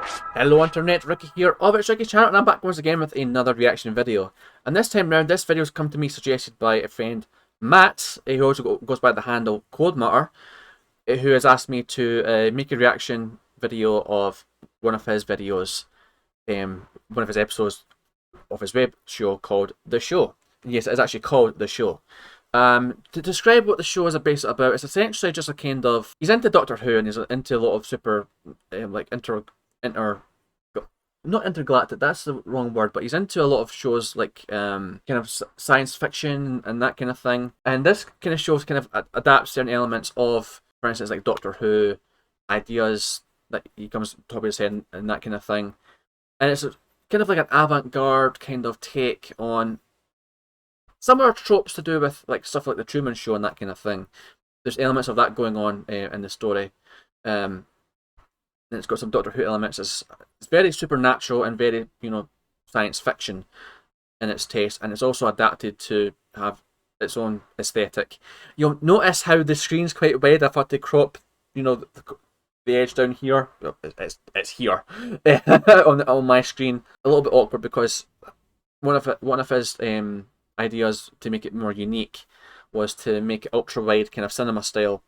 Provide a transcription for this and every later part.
Hello internet, Ricky here of ItsRickysChannel, and I'm back once again with another reaction video. And this time round, this video's come to me suggested by a friend, Matt, who also goes by the handle Quod Matter, who has asked me to make a reaction video of one of his videos, one of his episodes of his web show called The Show. Yes, it's actually called The Show. To describe what the show is basically about, it's essentially just a kind of, he's into Doctor Who and he's into a lot of super, like not intergalactic, that's the wrong word, but he's into a lot of shows like kind of science fiction and that kind of thing. And this kind of shows kind of adapts certain elements of, for instance, like Doctor Who ideas that he comes top of his head and that kind of thing. And it's kind of like an avant-garde kind of take on similar tropes to do with like stuff like the Truman Show and that kind of thing. There's elements of that going on in the story. And it's got some Doctor Who elements. It's very supernatural and very, you know, science fiction in its taste, and it's also adapted to have its own aesthetic. You'll notice how the screen's quite wide. I've had to crop, you know, the edge down here. It's here on my screen. A little bit awkward because one of his ideas to make it more unique was to make it ultra wide, kind of cinema style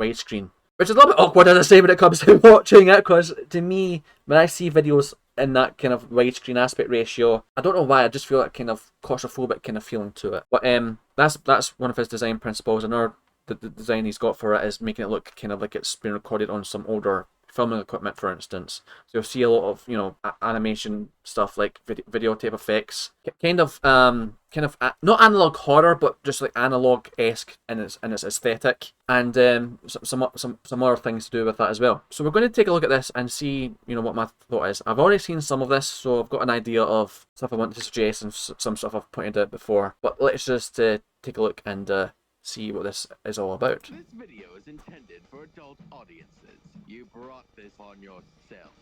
widescreen. Which is a little bit awkward, as I say, when it comes to watching it, because to me, when I see videos in that kind of widescreen aspect ratio, I don't know why, I just feel that kind of claustrophobic kind of feeling to it. But that's one of his design principles. Another the design he's got for it is making it look kind of like it's been recorded on some older filming equipment, for instance. So you'll see a lot of, you know, animation stuff like videotape effects, kind of not analog horror, but just like analog-esque in its aesthetic, and some other things to do with that as well. So we're going to take a look at this and see, you know, what my thought is. I've already seen some of this, so I've got an idea of stuff I want to suggest and some stuff I've pointed out before. But let's just take a look and see what this is all about. This video is intended for adult audiences. You brought this on yourself.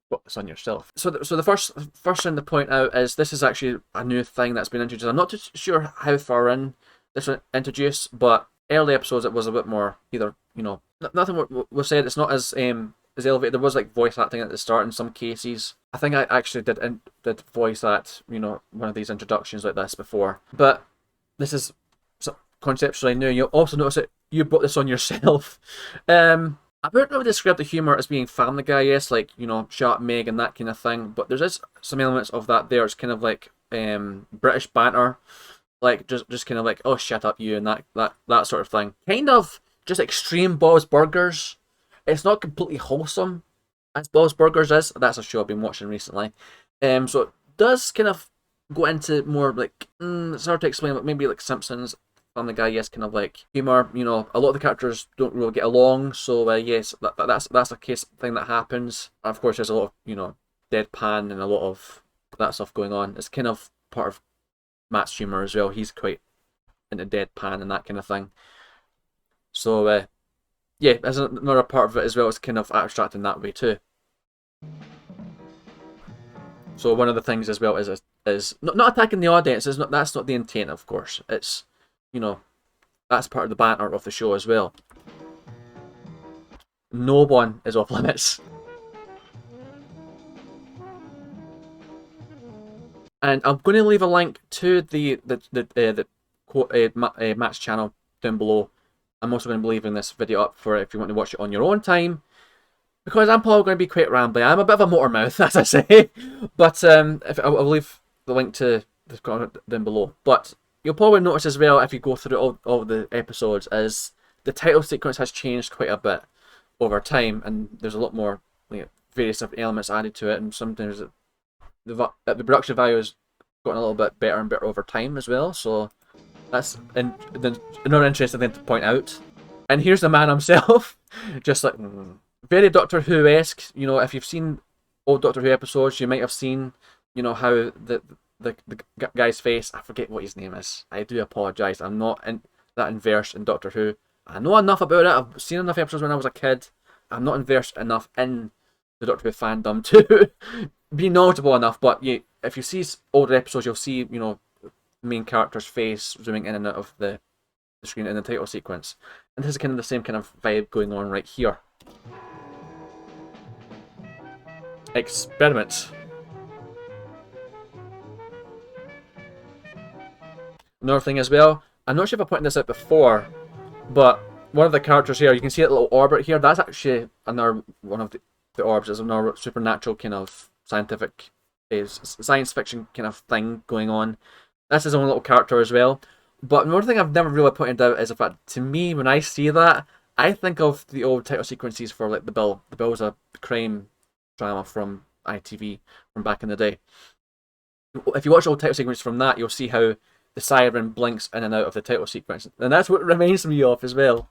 Brought this on yourself. So the first thing to point out is this is actually a new thing that's been introduced. I'm not too sure how far in this was introduced, but early episodes it was a bit more either, you know, nothing was said. It's not as elevated. There was like voice acting at the start in some cases. I think I actually did voice act, you know, one of these introductions like this before, but this is conceptually new. You'll also notice that you brought this on yourself. I wouldn't really describe the humour as being Family Guy, yes, like, you know, Sharp Meg and that kind of thing, but there's some elements of that there. It's kind of like British banter, like just kind of like, oh, shut up you, and that sort of thing. Kind of just extreme Bob's Burgers. It's not completely wholesome as Bob's Burgers is. That's a show I've been watching recently. So it does kind of go into more like, it's hard to explain, but maybe like Simpsons, Family Guy, yes, kind of like humor. You know, a lot of the characters don't really get along, so yes, that's a case thing that happens. Of course, there's a lot of, you know, deadpan and a lot of that stuff going on. It's kind of part of Matt's humor as well. He's quite into deadpan and that kind of thing. So yeah, there's another part of it as well. It's kind of abstract in that way too. So one of the things as well is not attacking the audience. That's not the intent, of course. It's, you know, that's part of the banter of the show as well. No one is off limits. And I'm going to leave a link to the Matt's channel down below. I'm also going to be leaving this video up for if you want to watch it on your own time, because I'm probably going to be quite rambly. I'm a bit of a motor mouth, as I say. But I'll leave the link to the comment down below. But you'll probably notice as well, if you go through all the episodes, is the title sequence has changed quite a bit over time, and there's a lot more, you know, various different elements added to it, and sometimes the production value has gotten a little bit better and better over time as well. So that's another interesting thing to point out. And here's the man himself, just like very Doctor Who-esque. You know, if you've seen old Doctor Who episodes, you might have seen, you know, how the guy's face, I forget what his name is. I do apologise. I'm not that versed in Doctor Who. I know enough about it. I've seen enough episodes when I was a kid. I'm not versed enough in the Doctor Who fandom to be knowledgeable enough. But if you see older episodes, you'll see, you know, the main character's face zooming in and out of the screen in the title sequence. And this is kind of the same kind of vibe going on right here. Experiments. Another thing as well, I'm not sure if I pointed this out before, but one of the characters here, you can see that little orbit here, that's actually another one of the orbs. Is another supernatural kind of scientific, science fiction kind of thing going on. That's his own little character as well. But another thing I've never really pointed out is the fact, to me, when I see that, I think of the old title sequences for like The Bill. The Bill was a crime drama from ITV from back in the day. If you watch old title sequences from that, you'll see how the siren blinks in and out of the title sequence. And that's what it reminds me of as well.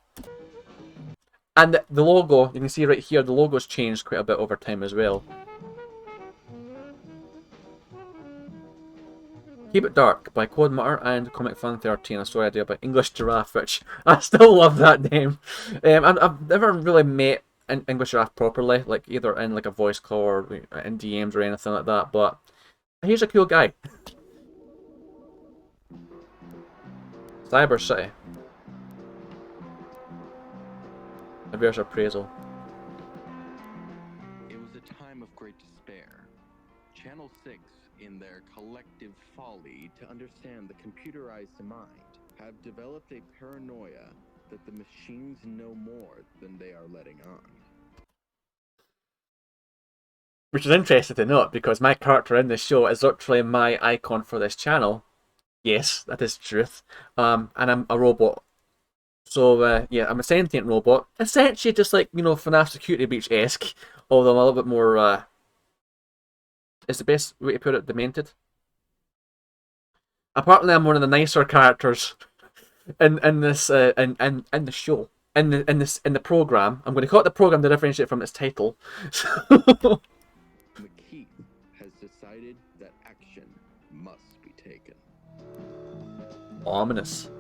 And the logo, you can see right here, the logo's changed quite a bit over time as well. Keep It Dark by Quod Matter and Comic Fun 13, a story idea by English Giraffe, which I still love that name. I've never really met an English Giraffe properly, like either in like a voice call or in DMs or anything like that, but he's a cool guy. Cyber City. Reverse appraisal. It was a time of great despair. Channel 6, in their collective folly to understand the computerized mind, have developed a paranoia that the machines know more than they are letting on. Which is interesting to note, because my character in this show is literally my icon for this channel. Yes, that is truth. And I'm a robot. So, yeah, I'm a sentient robot. Essentially just like, you know, FNAF Security Breach-esque. Although I'm a little bit more, is the best way to put it, demented. Apparently I'm one of the nicer characters in this, in the show. In the program. I'm going to call it the program to differentiate from its title. McKeith has decided that action must be taken. Ominous.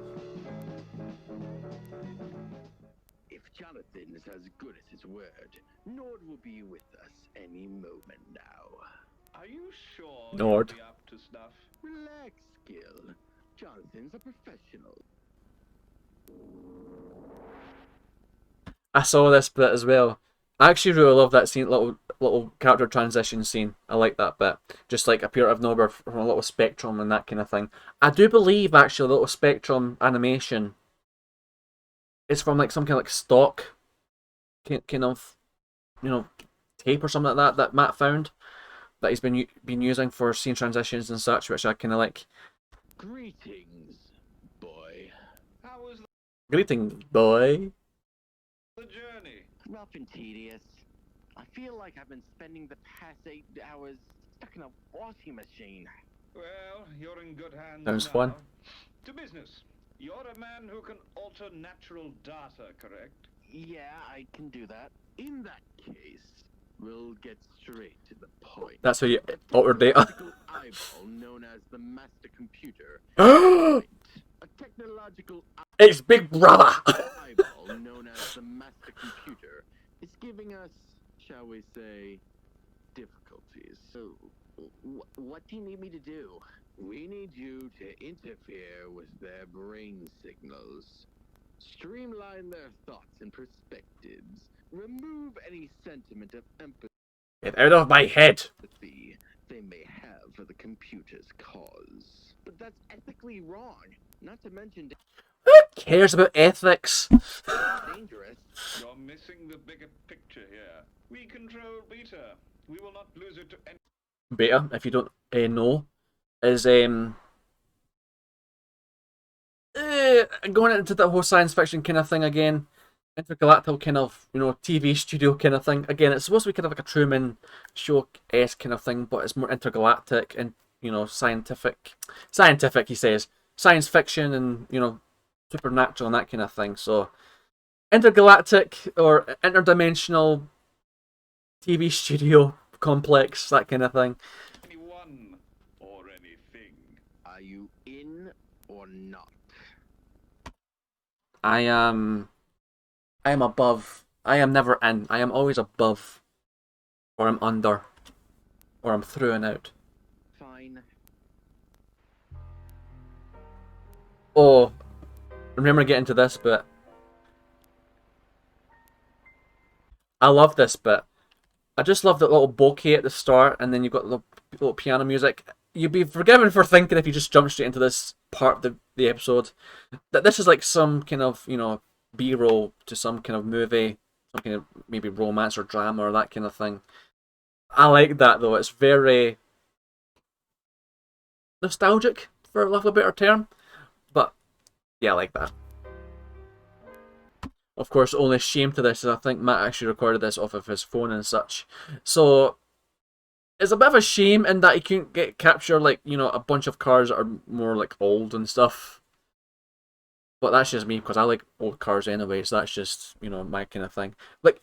If Jonathan is as good as his word, Nord will be with us any moment now. Are you sure Nord. you'll be up to snuff? Relax, Gil. Jonathan's a professional. I saw this bit as well. I actually really love that scene, little character transition scene. I like that bit. Just like appear out of nowhere from a little Spectrum and that kind of thing. I do believe actually a little Spectrum animation is from like some kind of like stock kind of, you know, tape or something like that Matt found that he's been using for scene transitions and such, which I kind of like. Greetings, boy. How was Greeting, boy. the journey? Rough and tedious. I feel like I've been spending the past 8 hours stuck in a washing machine. Well, you're in good hands Sounds now. fun. To business. You're a man who can alter natural data, correct? Yeah, I can do that. In that case, we'll get straight to the point. That's how you alter data. Technological eyeball known as the master computer. A technological It's Big Brother. eyeball known as the master computer is giving us, shall we say, difficulties. So, what do you need me to do? We need you to interfere with their brain signals, streamline their thoughts and perspectives, remove any sentiment of empathy Get out of my head. they may have for the computer's cause. But that's ethically wrong, not to mention Who cares about ethics? dangerous. You're missing the bigger picture here. We control Beta. We will not lose it to any... Beta, if you don't know, is going into the whole science fiction kind of thing again. Intergalactic kind of, you know, TV studio kind of thing. Again, it's supposed to be kind of like a Truman Show-esque kind of thing, but it's more intergalactic and, you know, scientific, he says. Science fiction and, you know, supernatural and that kind of thing. So, intergalactic or interdimensional TV studio complex, that kind of thing. anyone or anything. Are you in or not? I am above. I am never in. I am always above. Or I'm under. Or I'm through and out. Fine. Oh, remember getting to this bit. I love this bit. I just love that little bokeh at the start, and then you've got the little piano music. You'd be forgiven for thinking if you just jump straight into this part of the episode that this is like some kind of, you know, B-roll to some kind of movie, some kind of maybe romance or drama or that kind of thing. I like that though. It's very nostalgic, for lack of a better term. But yeah, I like that. Of course, only shame to this is I think Matt actually recorded this off of his phone and such. So it's a bit of a shame in that he couldn't capture, like, you know, a bunch of cars that are more like old and stuff. But that's just me because I like old cars anyway, so that's just, you know, my kind of thing. Like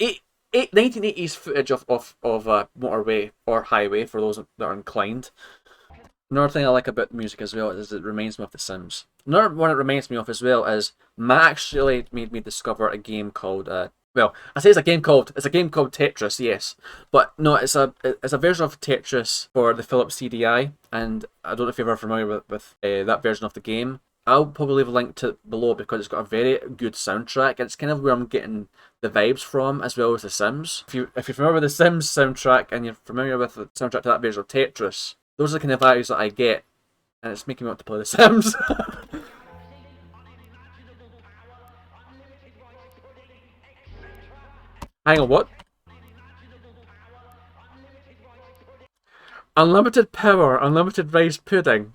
1980s footage of motorway or highway for those that are inclined. Another thing I like about the music as well is it reminds me of The Sims. Another one it reminds me of as well is Matt actually made me discover a game called well, I say it's a game called Tetris, yes, but no, it's a version of Tetris for the Philips CDI, and I don't know if you're ever familiar with that version of the game. I'll probably leave a link to it below because it's got a very good soundtrack. It's kind of where I'm getting the vibes from, as well as The Sims. If you're familiar with The Sims soundtrack and you're familiar with the soundtrack to that version of Tetris, those are the kind of vibes that I get, and it's making me want to play The Sims. Hang on, what? Unlimited power, unlimited rice pudding.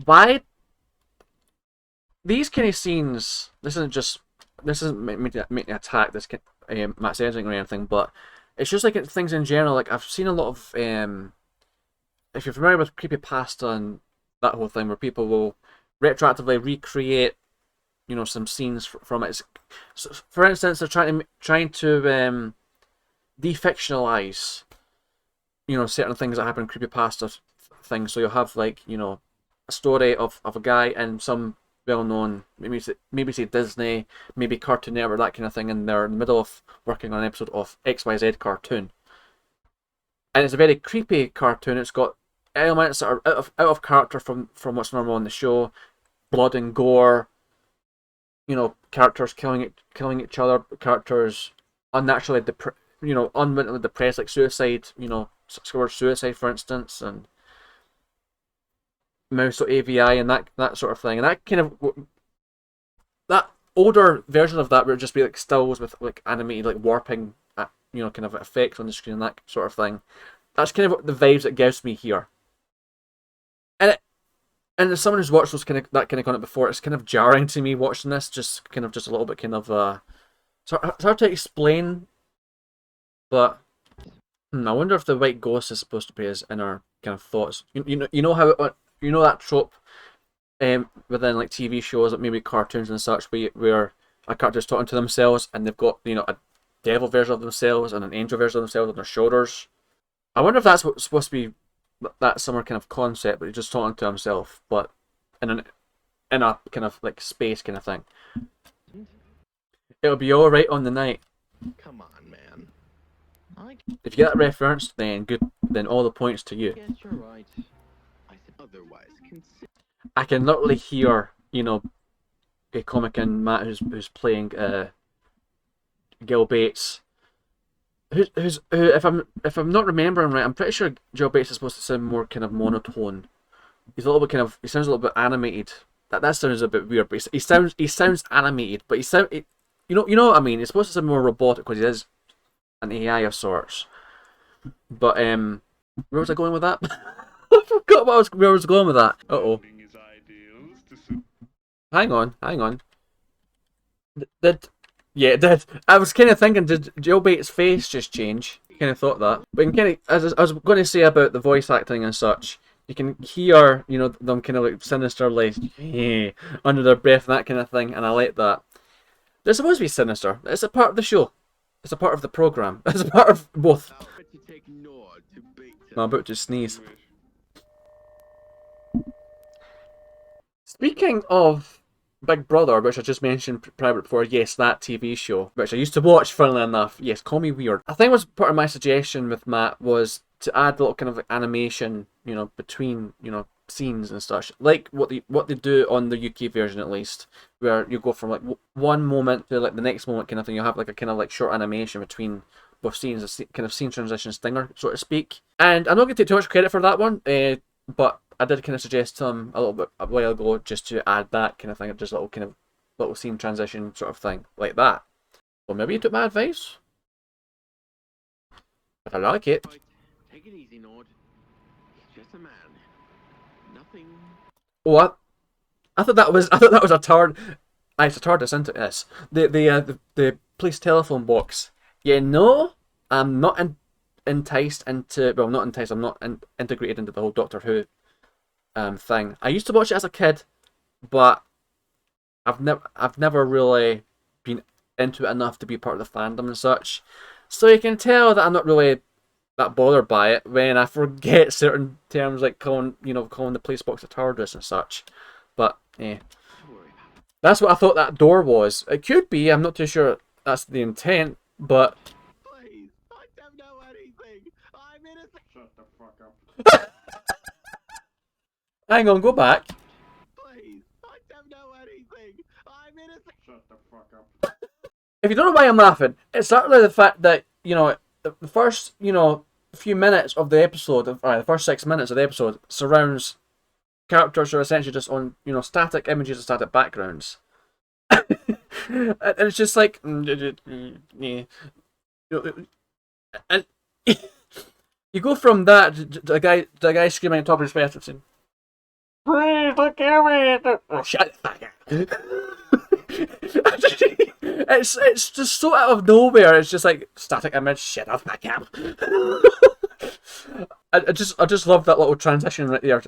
Why? These kind of scenes, this isn't meant to attack this Matt's editing or anything, but it's just like things in general. Like I've seen a lot of, if you're familiar with creepypasta and that whole thing, where people will retroactively recreate, you know, some scenes from it. So, for instance, they're trying to defictionalize, you know, certain things that happen in creepypasta things. So you'll have, like, you know, a story of a guy in some well-known, maybe say Disney, maybe Cartoon Network, that kind of thing, and they're in the middle of working on an episode of XYZ cartoon. And it's a very creepy cartoon. It's got elements that are out of character from what's normal on the show. Blood and gore, you know, characters killing each other, characters unnaturally unwittingly depressed, like suicide, you know, suicide for instance, and mouse AVI and that sort of thing. And that kind of, that older version of that would just be like stills with like animated, like warping, you know, kind of effects on the screen and that sort of thing. That's kind of the vibes it gives me here. And as someone who's watched that kind of content before, it's kind of jarring to me watching this. Just a little bit kind of it's hard to explain. But I wonder if the white ghost is supposed to be his inner kind of thoughts. You know how you know that trope within like TV shows, like maybe cartoons and such, where a character's talking to themselves and they've got, you know, a devil version of themselves and an angel version of themselves on their shoulders. I wonder if that's what's supposed to be, that similar kind of concept, but he's just talking to himself, but in a kind of like space kind of thing. It'll be all right on the night. Come on, man. If you get that reference, then good. Then all the points to you. Yes, you're right. I said otherwise. I can literally hear, you know, a comic in Matt who's playing Gil Bates. Who if I'm not remembering right, I'm pretty sure Gil Bates is supposed to sound more kind of monotone. He sounds a little bit animated. That sounds a bit weird, but he sounds animated, but you know what I mean. It's supposed to sound more robotic because he is an AI of sorts. But where was I going with that? I forgot where I was going with that. Uh-oh. Hang on. Yeah, it did. I was kind of thinking, did Jill Bates' face just change? Kind of thought that. But as I was going to say about the voice acting and such, you can hear, you know, them kind of like sinisterly under their breath and that kind of thing, and I like that. They're supposed to be sinister. It's a part of the show. It's a part of the program. It's a part of both. I'm about to sneeze. Speaking of Big Brother, which I just mentioned prior before, yes, that TV show, which I used to watch, funnily enough. Yes, call me weird. I think was part of my suggestion with Matt was to add a little kind of like animation, you know, between, you know, scenes and such, like what they do on the UK version at least, where you go from like one moment to like the next moment kind of thing. You have like a kind of like short animation between both scenes, a kind of scene transition stinger, so to speak. And I'm not going to take too much credit for that one, but I did kind of suggest to him a little bit a while ago just to add that kind of thing, just little kind of little scene transition sort of thing like that. Well, maybe you took my advice, but I like it. Take it easy, Nord. He's just a man. Nothing. What? I thought that was a turd. It's a TARDIS, isn't it? Yes. The police telephone box. You know, I'm not enticed into. Well, not enticed. I'm not integrated into the whole Doctor Who thing. I used to watch it as a kid, but I've never really been into it enough to be part of the fandom and such. So you can tell that I'm not really that bothered by it when I forget certain terms like calling the police box a TARDIS and such. But that's what I thought that door was. It could be. I'm not too sure that's the intent, but Please, I don't know anything. I'm innocent. Shut the fuck up. hang on, go back. Please, I don't know anything. I'm innocent. Shut the fuck up. If you don't know why I'm laughing, it's certainly the fact that the first few minutes of the episode, the first 6 minutes of the episode surrounds characters who are essentially just on static images and static backgrounds, and it's just like, and you go from that to the guy screaming at the top of his chest and saying, "Please look at me!" Oh, shut the fuck up. It's just so out of nowhere. It's just like static image. Shut up, fuck up. I just love that little transition right there.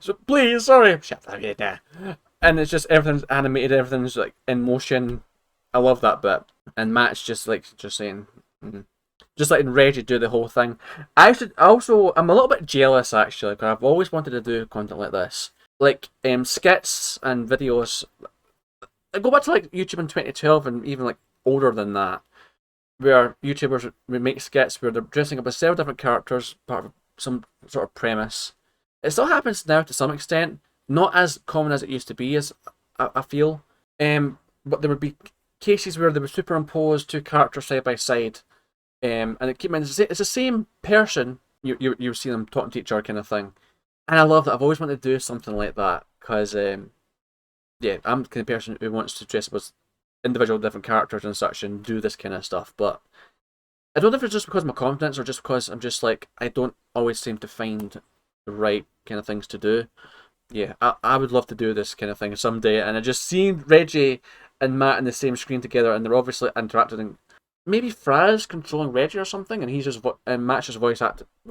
So please, sorry, shut up, yeah. And it's just everything's animated, everything's like in motion. I love that bit. And Matt's just saying, just letting Reggie do the whole thing. I'm a little bit jealous actually, because I've always wanted to do content like this, like skits and videos. I go back to like YouTube in 2012 and even like older than that, where YouTubers would make skits where they're dressing up as several different characters, part of some sort of premise. It still happens now to some extent, not as common as it used to be, as I feel. But there would be cases where they would superimpose two characters side by side, and it's the same person. You see them talking to each other, kind of thing. And I love that. I've always wanted to do something like that because, yeah, I'm the kind of person who wants to dress up as individual different characters and such and do this kind of stuff. But I don't know if it's just because of my confidence or just because I'm just like, I don't always seem to find the right kind of things to do. Yeah, I would love to do this kind of thing someday. And I just seen Reggie and Matt in the same screen together, and they're obviously interacting. Maybe Fraz controlling Reggie or something, and he's just and Matt's just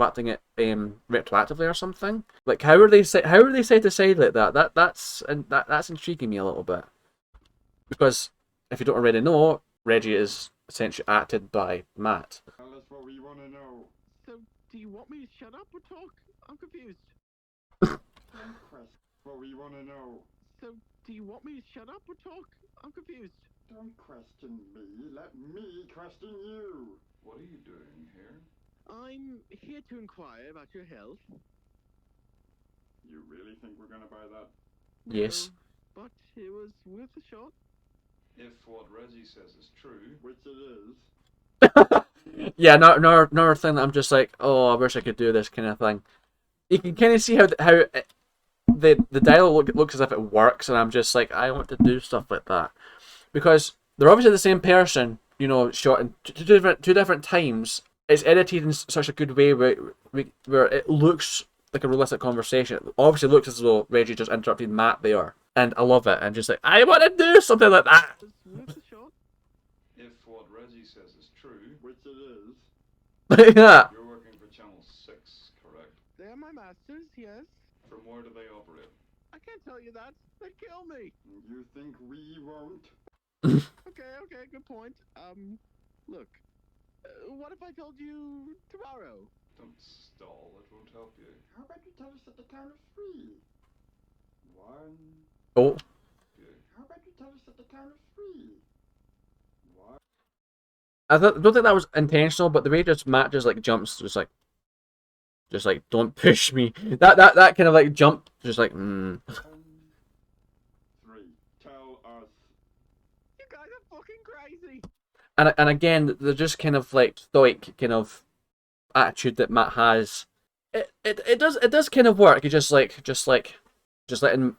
acting it retroactively or something. Like how are they side to side like that? That's intriguing me a little bit, because if you don't already know, Reggie is essentially acted by Matt. Tell us what we want to know. So, do you want me to shut up or talk? I'm confused. What we want to know. So, do you want me to shut up or talk? I'm confused. Don't question me. Let me question you. What are you doing here? I'm here to inquire about your health. You really think we're gonna buy that? Yes. No, but it was worth a shot. If what Reggie says is true, Which it is. Yeah, another thing that I'm just like, oh, I wish I could do this kind of thing. You can kind of see how the dialogue looks as if it works, and I'm just like, I want to do stuff like that. Because they're obviously the same person, shot in two different times. It's edited in such a good way where it looks like a realistic conversation. It obviously looks as though Reggie just interrupted Matt there. And I love it. I'm just like, I want to do something like that. It was worth a shot. if what Reggie says is true, Which it is. Like that. you're working for Channel 6, correct? They're my masters, yes. From where do they operate? I can't tell you that. They'd kill me. You think we won't? Okay, good point. Look. What if I told you tomorrow? Don't stall, it won't help you. How about you tell us at the count of 3? 1. Oh. How about you tell us at the count of 3? 1. I don't think that was intentional, but the way Matt just like jumps, just like, Just like, don't push me. That kind of like jump, just like, 3. Tell us. You guys are fucking crazy. And again, they're just kind of like stoic kind of attitude that Matt has. It does kind of work. You just letting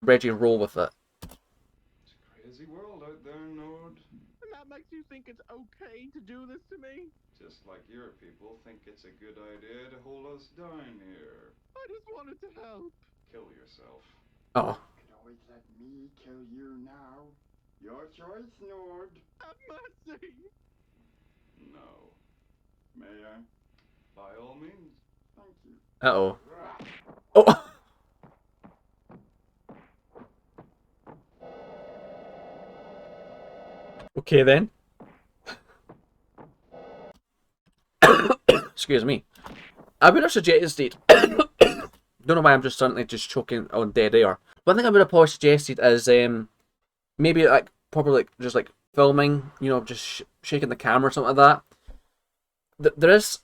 Reggie roll with it. It's a crazy world out there, Nord. And that makes you think it's okay to do this to me? Just like your people think it's a good idea to hold us down here. I just wanted to help. Kill yourself. Oh. You can always let me kill you now. Your choice, Nord. Have mercy. No. May I? By all means. Thank you. Uh-oh. Oh! Okay then. Excuse me. I would have suggested... Don't know why I'm just suddenly just choking on dead air. One thing I would have probably suggested is maybe like probably like just like filming, you know, just shaking the camera or something like that. There is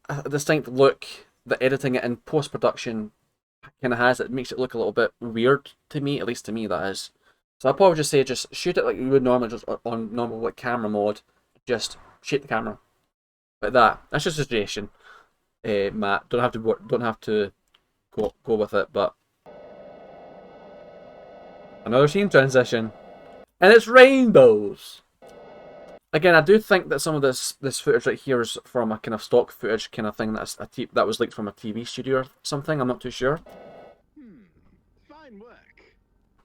a distinct look that editing it in post-production kind of has that makes it look a little bit weird to me, at least to me that is. So I'll probably just say just shoot it like you would normally, just on normal like camera mode. Just shake the camera like that. That's just a suggestion, Matt. Don't have to go with it, but another scene transition, and it's rainbows. Again, I do think that some of this footage right here is from a kind of stock footage kind of thing that was leaked from a TV studio or something. I'm not too sure. Fine work.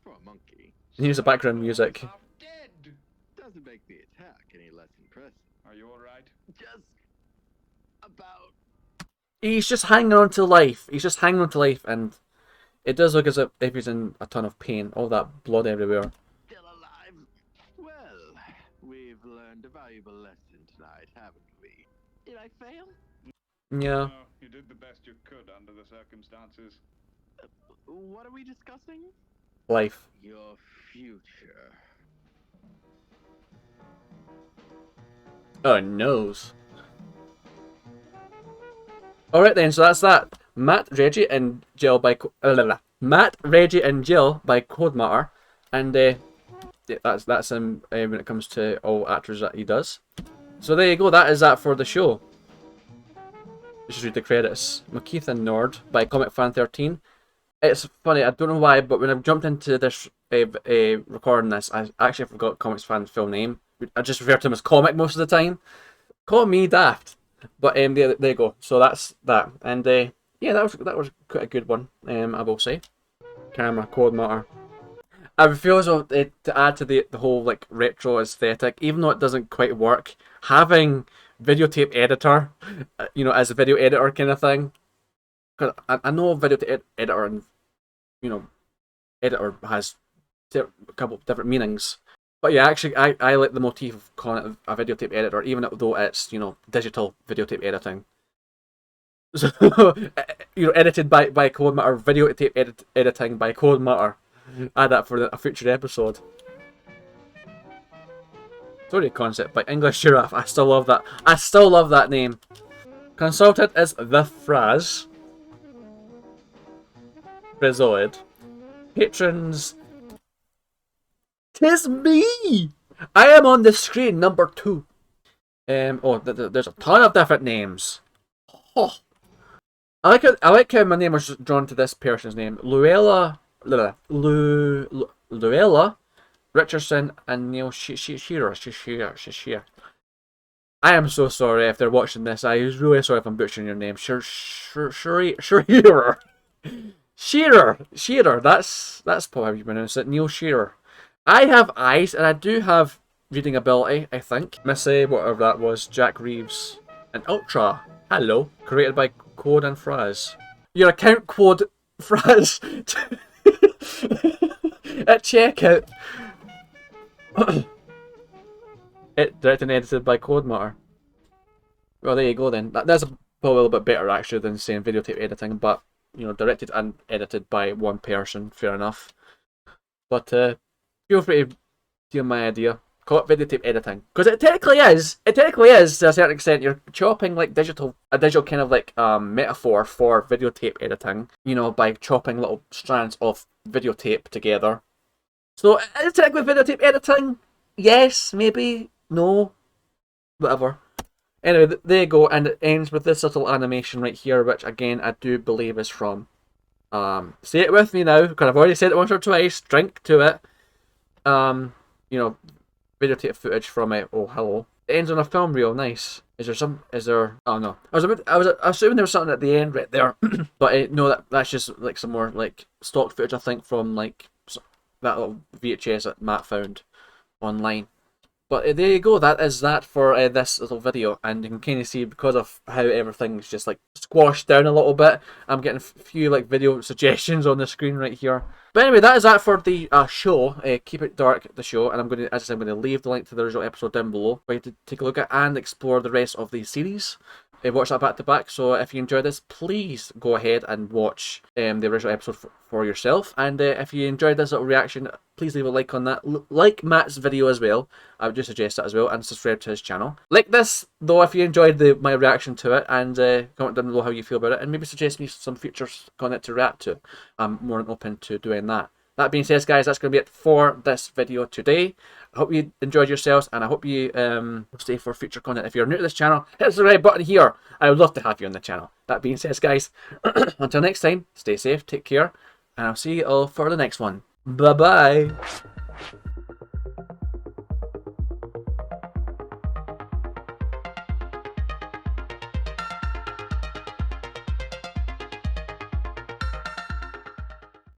For a monkey. Here's the background music. Half dead. Doesn't make the attack any less impressive. Are you alright? Just about. He's just hanging on to life. He's just hanging on to life, and it does look as if he's in a ton of pain. All that blood everywhere. Still alive. Well, we've learned a valuable lesson tonight, haven't we? Did I fail? Yeah. No, you did the best you could under the circumstances. What are we discussing? Life. Your future. Oh, nose. Alright then, so that's that. Matt, Reggie, and Jill by Matt, Reggie, and Jill by Quod Matter, and yeah, that's him when it comes to all actors that he does. So there you go. That is that for the show. Let's just read the credits. McKeith and Nord by Comic Fan 13. It's funny, I don't know why, but when I jumped into this recording this, I actually forgot Comics Fan's full name. I just refer to him as Comic most of the time. Call me daft. But there you go. So that's that. And yeah, that was quite a good one. I will say. Camera, Quod Matter. I feel as though to add to the whole like retro aesthetic, even though it doesn't quite work, having videotape editor, you know, as a video editor kind of thing. Because I know videotape editor and editor has a couple of different meanings. But yeah, actually, I like the motif of calling it a videotape editor, even though it's, digital videotape editing. So, edited by Quod Matter, videotape editing by Quod Matter. Add that for a future episode. Story concept by English Giraffe. I still love that. I still love that name. Consultant is the Fraz. Frizoid. Patrons. 'Tis me! I am on the screen, number 2. There's a ton of different names. Oh. I like how my name was drawn to this person's name. Luella Richardson and Neil Shearer. I am so sorry if they're watching this. I was really sorry if I'm butchering your name. Shearer. That's probably how you pronounce it. Neil Shearer. I have eyes, and I do have reading ability, I think. Missy, whatever that was, Jack Reeves. And Ultra, hello. Created by Quod and Fraz. Your account Quod Fraz at checkout. It directed and edited by Quod Matter. Well, there you go then. That's probably a little bit better actually than saying videotape editing, but directed and edited by one person, fair enough. But feel free to steal my idea. Call it videotape editing, because it technically is. It technically is to a certain extent. You're chopping like a digital kind of like metaphor for videotape editing. You know, by chopping little strands of videotape together. So is it technically videotape editing? Yes, maybe, no, whatever. Anyway, there you go, and it ends with this little animation right here, which again I do believe is from. Say it with me now, because I've already said it once or twice. Drink to it. You know, videotape footage from it. Oh, hello. It ends on a film reel. Nice. Is there? Oh no. I was assuming there was something at the end right there, but no, that's just like some more like stock footage I think from like that little VHS that Matt found online. But there you go, that is that for this little video, and you can kind of see because of how everything's just like squashed down a little bit, I'm getting a few like video suggestions on the screen right here. But anyway, that is that for the show, Keep It Dark, the show, and I'm going to, as I said, I'm going to leave the link to the original episode down below for you to take a look at and explore the rest of the series. Watch that back to back, so if you enjoyed this, please go ahead and watch the original episode for yourself, and if you enjoyed this little reaction, please leave a like on that, like Matt's video as well, I would just suggest that as well, and subscribe to his channel. Like this though if you enjoyed my reaction to it, and comment down below how you feel about it, and maybe suggest me some future content to react to. I'm more than open to doing that. That being said, guys, that's going to be it for this video today. I hope you enjoyed yourselves, and I hope you stay for future content. If you're new to this channel, hit the subscribe button here. I would love to have you on the channel. That being said, guys, until next time, stay safe, take care, and I'll see you all for the next one. Bye-bye.